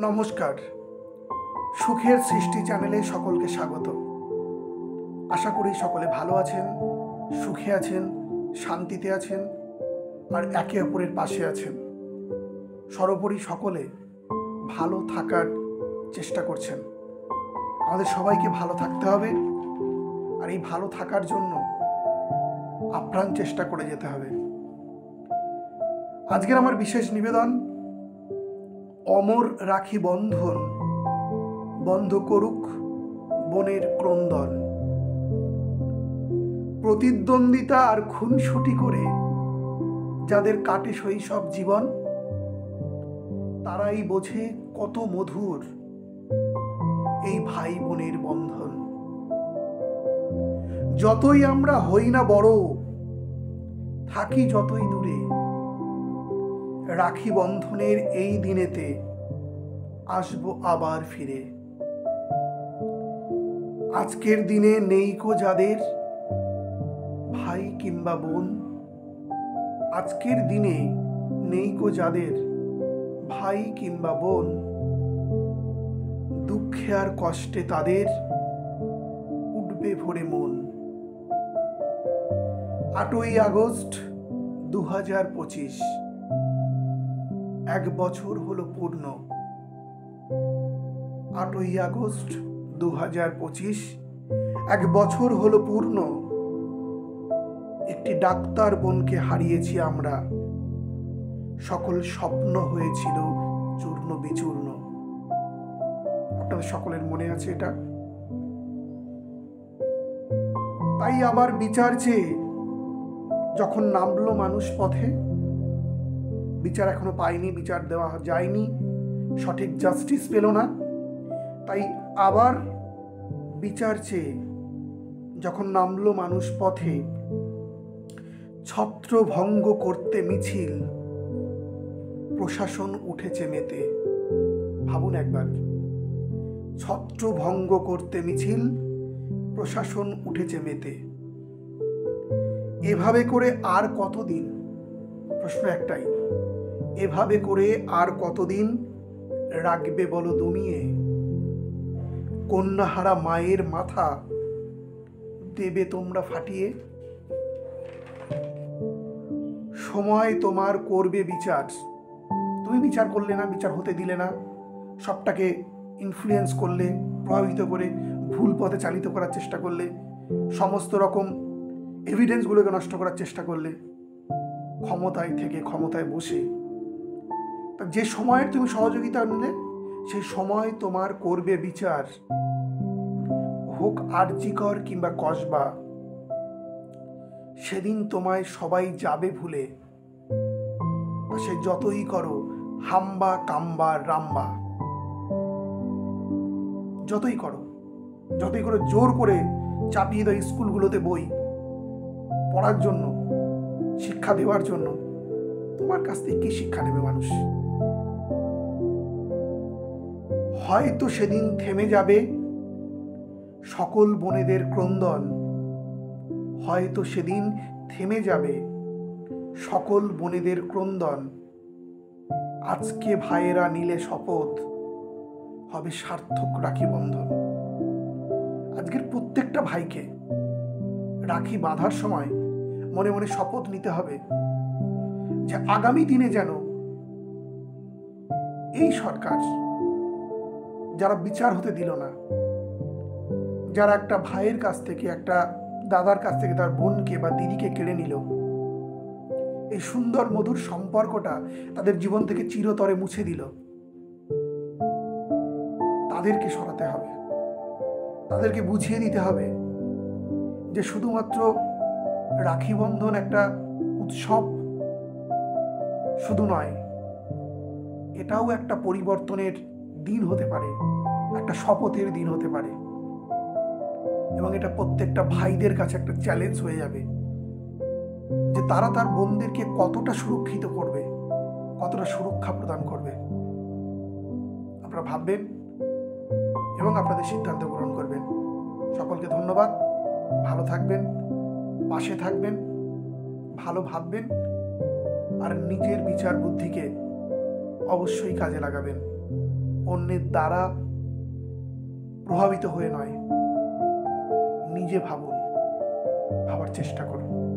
নমস্কার। সুখের সৃষ্টি চ্যানেলে সকলকে স্বাগত। আশা করি সকলে ভালো আছেন, সুখে আছেন, শান্তিতে আছেন আর একে অপরের পাশে আছেন। সর্বোপরি সকলে ভালো থাকার চেষ্টা করছেন। আমাদের সবাইকে ভালো থাকতে হবে, আর এই ভালো থাকার জন্য আপ্রাণ চেষ্টা করে যেতে হবে। আজকের আমার বিশেষ নিবেদন, অমর রাখি বন্ধন, বন্ধ করুক বনের ক্রন্দন। প্রতিদ্বন্দ্বিতা আর খুনসুটি করে যাদের কাটে শৈশব জীবন, তারাই বোঝে কত মধুর এই ভাই বোনের বন্ধন। যতই আমরা হই না বড়, থাকি যতই দূরে, রাখি বন্ধনের এই দিনেতে আসবো আবার ফিরে। আজকের দিনে নেইকো যাদের ভাই কিংবা বোন, আজকের দিনে নেইকো যাদের ভাই কিংবা বোন, দুঃখে আর কষ্টে তাদের উঠবে ভরে মন। 8ই আগস্ট 2025, 1 বছর হলো পূর্ণ। 8ই আগস্ট 2025, 1 বছর হলো পূর্ণ। একটি ডাক্তার বোনকে হারিয়েছি আমরা, সকল স্বপ্ন হয়েছিল চূর্ণ বিচূর্ণ। আপনাদের সকলের মনে আছে এটা? তাই আবার বিচার চেয়ে যখন নামলো মানুষ পথে, বিচার এখনো পায়নি, বিচার দেওয়া যায়নি, সঠিক জাস্টিস পেল না, তাই আবার বিচার চেয়ে যখন নামলো মানুষ পথে, ছত্রভঙ্গ করতে মিছিল, প্রশাসন উঠেছে মেতে। ভাবুন একবার, ছত্রভঙ্গ করতে মিছিল, প্রশাসন উঠেছে মেতে। এভাবে করে আর কতদিন? প্রশ্ন একটাই, এভাবে করে আর কতদিন রাখবে বলো দমিয়ে? কন্যাহারা মায়ের মাথা দেবে তোমরা ফাটিয়ে? সময় তোমার করবে বিচার। তুমি বিচার করলে না, বিচার হতে দিলে না, সবটাকে ইনফ্লুয়েন্স করলে, প্রভাবিত করে ভুল পথে চালিত করার চেষ্টা করলে, সমস্ত রকম এভিডেন্সগুলোকে নষ্ট করার চেষ্টা করলে, ক্ষমতায় থেকে ক্ষমতায় বসে। যে সময়ের তুমি সহযোগিতা নিলে, সেই সময় তোমার করবে বিচার। হোক আরজিকর কিংবা কসবা, সেদিন তোমায় সবাই যাবে ভুলে। সে যতই করো হাম্বা কাম্বা রাম্বা, যতই করো জোর করে চাপিয়ে দাও স্কুলগুলোতে বই পড়ার জন্য, শিক্ষা দেওয়ার জন্য, তোমার কাছ থেকে কি শিক্ষা নেবে মানুষ? হয়তো সেদিন থেমে যাবে সকল বোনেদের ক্রন্দন, হয়তো সেদিন থেমে যাবে সকল বোনেদের ক্রন্দন। আজকে ভাইয়েরা নিলে শপথ, হবে সার্থক রাখি বন্ধন। আজকের প্রত্যেকটা ভাইকে রাখি বাঁধার সময় মনে মনে শপথ নিতে হবে যে আগামী দিনে যেন এই সরকার, যারা বিচার হতে দিল না, যারা একটা ভাইয়ের কাছ থেকে, একটা দাদার কাছ থেকে তার বোনকে বা দিদিকে কেড়ে নিল, এই সুন্দর মধুর সম্পর্কটা তাদের জীবন থেকে চিরতরে মুছে দিল, তাদেরকে সরাতে হবে। তাদেরকে বুঝিয়ে দিতে হবে যে শুধুমাত্র রাখি বন্ধন একটা উৎসব শুধু নয়, এটাও একটা পরিবর্তনের দিন হতে পারে, একটা শপথের দিন হতে পারে, এবং এটা প্রত্যেকটা ভাইদের কাছে একটা চ্যালেঞ্জ হয়ে যাবে যে তারা তার বোনদেরকে কতটা সুরক্ষিত করবে, কতটা সুরক্ষা প্রদান করবে। আপনারা ভাববেন এবং আপনাদের সিদ্ধান্ত গ্রহণ করবেন। সকলকে ধন্যবাদ। ভালো থাকবেন, পাশে থাকবেন, ভালো ভাববেন, আর নিজের বিচার বুদ্ধিকে অবশ্যই কাজে লাগাবেন। অন্যের দ্বারা প্রভাবিত হয়ে নয়, নিজে ভাবুন, ভাবার চেষ্টা করুন।